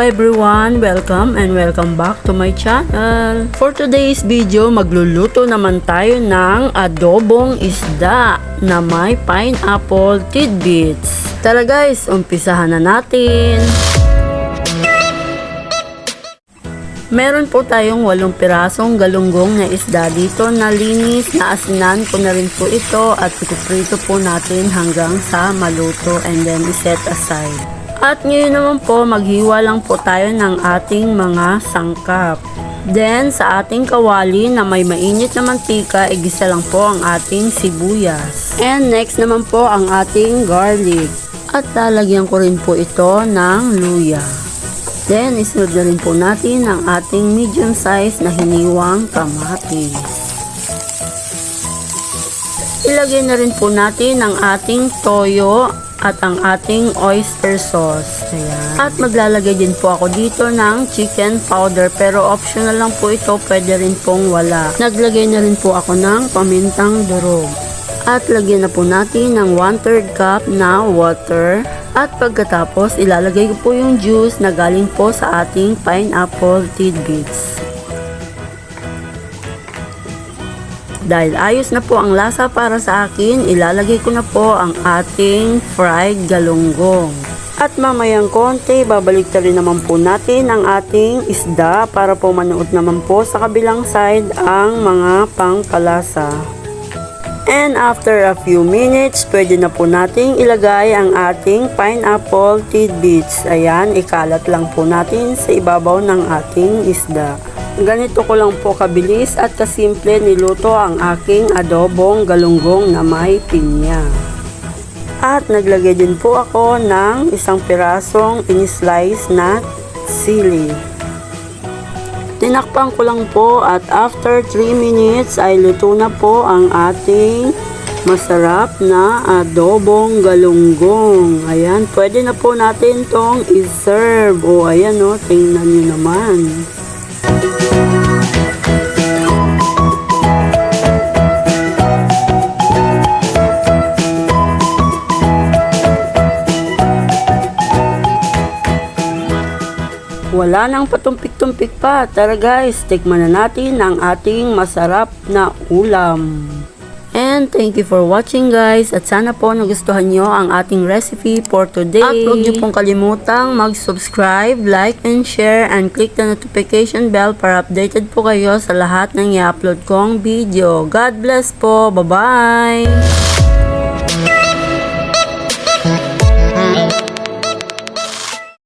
everyone! Welcome and welcome back to my channel. For today's video, magluluto naman tayo ng adobong isda na may pineapple tidbits. Tara guys, umpisahan na natin. Meron po tayong 8 pirasong galunggong na isda dito na linis, na asinan ko na rin po ito at ituprito po natin hanggang sa maluto and then iset aside. At ngayon naman po, maghiwa lang po tayo ng ating mga sangkap. Then, sa ating kawali na may mainit na mantika, igisa lang po ang ating sibuyas. And next naman po ang ating garlic. At lalagyan ko rin po ito ng luya. Then, isunod na rin po natin ang ating medium size na hiniwang kamatis. Ilagay na rin po natin ang ating toyo at ang ating oyster sauce. Ayan. At maglalagay din po ako dito ng chicken powder, pero optional lang po ito, pwede rin pong wala. Naglagay na rin po ako ng pamintang durog. At lagyan na po natin ng 1/3 cup na water. At pagkatapos, ilalagay ko po yung juice na galing po sa ating pineapple tidbits. Dahil ayos na po ang lasa para sa akin, ilalagay ko na po ang ating fried galunggong. At mamayang konti, babalik rin naman po natin ang ating isda para po manuot naman po sa kabilang side ang mga pangpalasa. And after a few minutes, pwede na po nating ilagay ang ating pineapple tidbits. Ayan, ikalat lang po natin sa ibabaw ng ating isda. Ganito ko lang po kabilis at kasimple niluto ang aking adobong galunggong na may pinya. At naglagay din po ako ng 1 pirasong in-slice na sili. Tinakpan ko lang po at after 3 minutes ay luto na po ang ating masarap na adobong galunggong. Ayan, pwede na po natin tong i-serve. O ayan o, tingnan nyo naman. Wala nang patumpik-tumpik pa. Tara guys, tikman na natin ang ating masarap na ulam. And thank you for watching guys. At sana po nagustuhan nyo ang ating recipe for today. At huwag nyo pong kalimutang mag-subscribe, like, and share, and click the notification bell para updated po kayo sa lahat ng i-upload kong video. God bless po. Bye-bye!